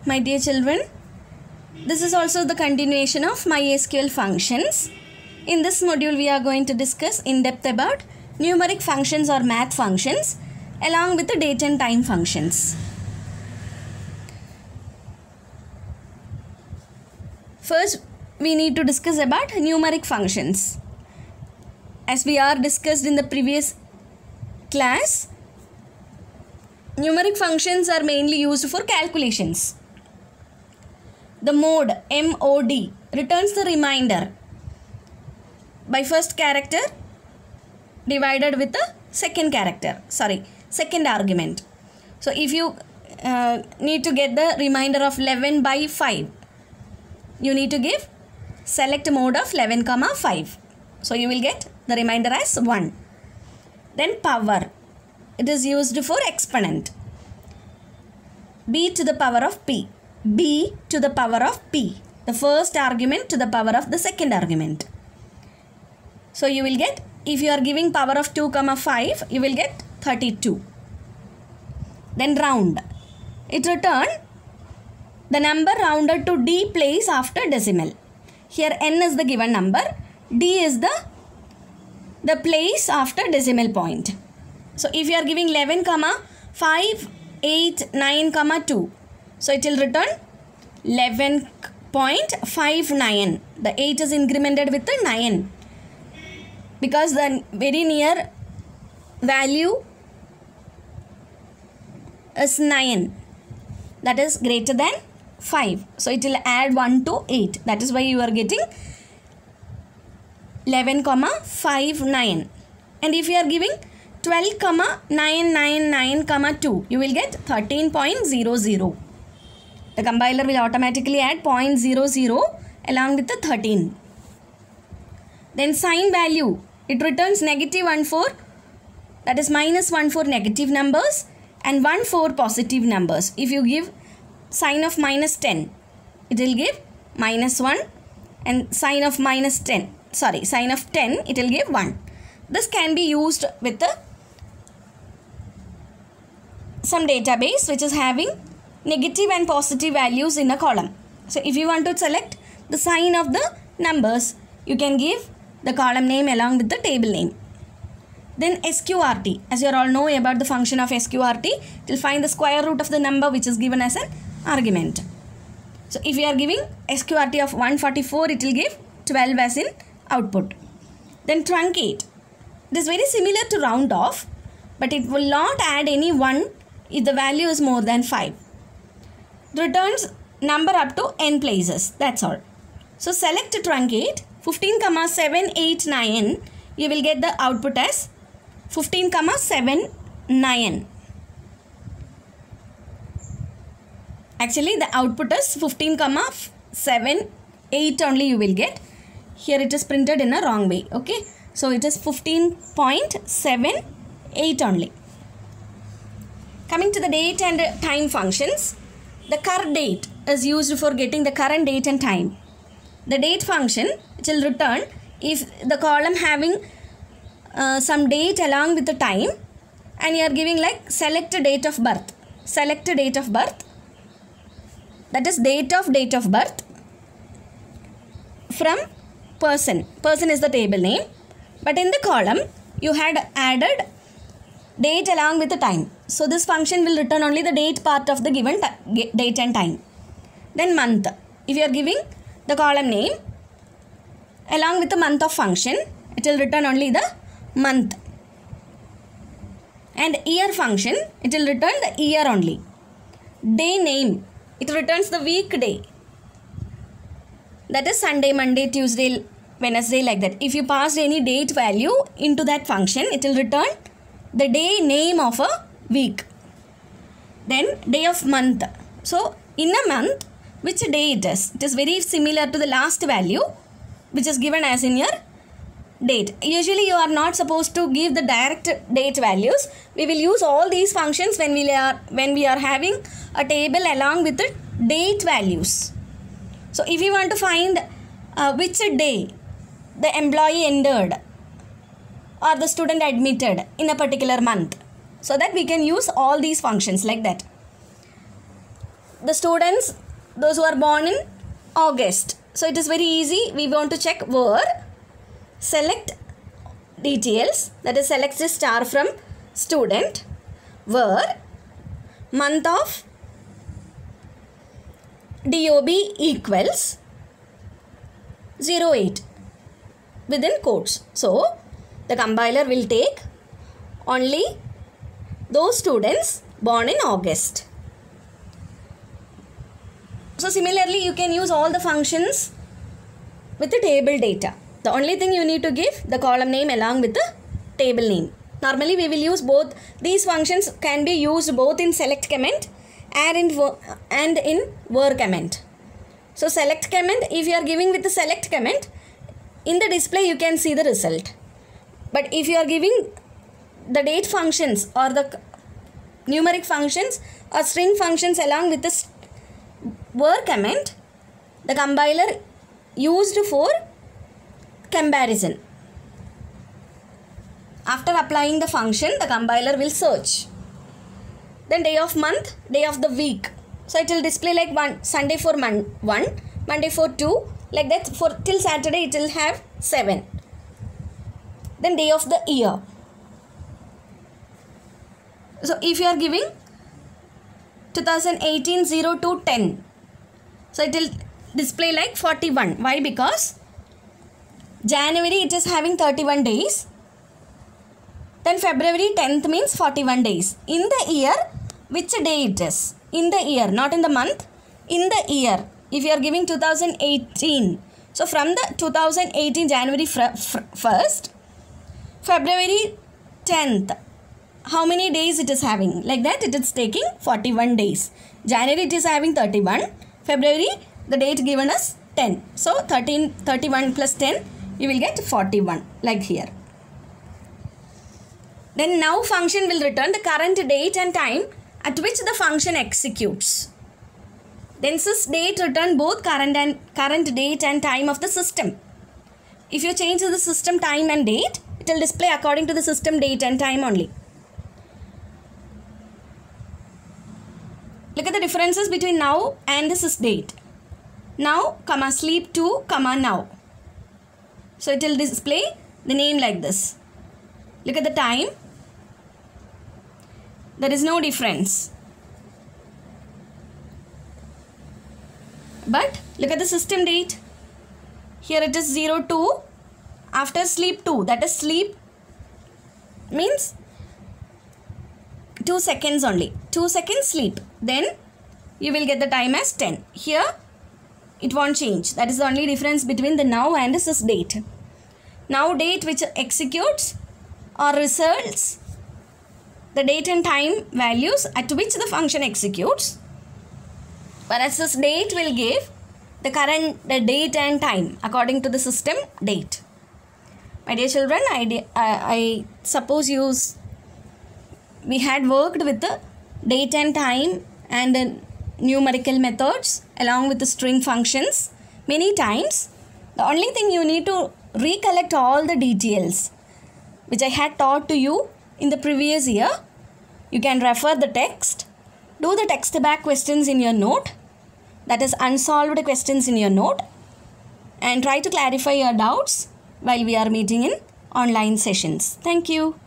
my dear children. This is also the continuation of MySQL functions. In this module, we are going to discuss in depth about numeric functions or math functions along with the date and time functions. First, we need to discuss about numeric functions. As we are discussed in the previous class, numeric functions are mainly used for calculations. The mode MOD returns the remainder by first character divided with the second argument. So if you need to get the remainder of 11 by 5, you need to give select mode of 11, 5. So you will get the remainder as 1. Then power. It is used for exponent. B to the power of P. B to the power of P. The first argument to the power of the second argument. So you will get, if you are giving power of 2, 5, you will get 32. Then round. It returns the number rounded to D place after decimal. Here n is the given number. D is the place after decimal point. So if you are giving 11, 5, 8, 9, 2. So it will return 11.59. The 8 is incremented with the 9. Because the very near value is 9. That is greater than 5. So it will add 1 to 8. That is why you are getting 11,59. And if you are giving 12,999,2, you will get 13.00. The compiler will automatically add 0.00 along with the 13. Then sign value. It returns -14, that is -1 negative numbers and 1 positive numbers. If you give sign of -10, it will give -1, and sign of -10, sign of 10, it will give 1. This can be used with some database which is having negative and positive values in a column. So if you want to select the sign of the numbers, you can give the column name along with the table name. Then SQRT. As you all know about the function of SQRT, it will find the square root of the number which is given as an argument. So if you are giving SQRT of 144, it will give 12 as in output. Then truncate. It is very similar to round off, but it will not add any 1 if the value is more than 5. It returns number up to n places. That's all. So select truncate 15, 7, 8, 9. You will get the output as 15, 7, 9. Actually, the output is 15, 7, 8 only you will get. Here it is printed in a wrong way. Okay. So it is 15.78 only. Coming to the date and time functions. The current date is used for getting the current date and time. The date function, it will return if the column having some date along with the time, and you are giving like select date of birth. Select date of birth. That is date of birth from person. Person is the table name. But in the column, you had added date along with the time. So this function will return only the date part of the given date and time. Then month. If you are giving the column name along with the month of function, it will return only the month. And year function, it will return the year only. Day name, it returns the weekday. That is Sunday, Monday, Tuesday, Wednesday, like that. If you passed any date value into that function, it will return the day name of a week. Then day of month. So in a month, which day it is? It is very similar to the last value which is given as in your date. Usually you are not supposed to give the direct date values. We will use all these functions when we are having a table along with the date values. So if you want to find which day the employee entered or the student admitted in a particular month, so that we can use all these functions like that. the students, those who are born in August. So it is very easy. We want to check where, select details, that is select the star from student, where month of DOB equals 08 within quotes. So the compiler will take only those students born in August. So similarly, you can use all the functions with the table data. The only thing you need to give the column name along with the table name. Normally we will use both. These functions can be used both in select comment and in where comment. So select comment, if you are giving with the select comment, in the display you can see the result. But if you are giving the date functions or the numeric functions or string functions along with the where comment, the compiler used for comparison. After applying the function, the compiler will search. Then day of month, day of the week. So it will display like Sunday for 1, Monday for 2, like that. For till Saturday it will have 7. Then day of the year. So if you are giving 2018 0 to 10, so it will display like 41. Why? Because January it is having 31 days. Then February 10th means 41 days. In the year, which day it is? In the year, not in the month. In the year, if you are giving 2018. So from the 2018 January 1st, February 10th, how many days it is having? Like that it is taking 41 days. January it is having 31. February, the date given us 10. So 31 plus 10, you will get 41, like here. Then now function will return the current date and time at which the function executes. Then sys date return both current date and time of the system. If you change the system time and date, it will display according to the system date and time only. Look at the differences between now and the sys date. Now, comma sleep 2, comma now. So it will display the name like this. Look at the time. There is no difference. But look at the system date. Here it is 02 after sleep 2. That is sleep means 2 seconds only. 2 seconds sleep. Then you will get the time as 10. Here it won't change. That is the only difference between the now and the sys date. Now date which executes or results the date and time values at which the function executes, whereas this date will give the date and time according to the system date. My dear children, I suppose we had worked with the date and time and the numerical methods along with the string functions many times. The only thing you need to recollect all the details which I had taught to you in the previous year. You can refer the text, do the text back questions in your note, that is unsolved questions in your note, and try to clarify your doubts while we are meeting in online sessions. Thank you.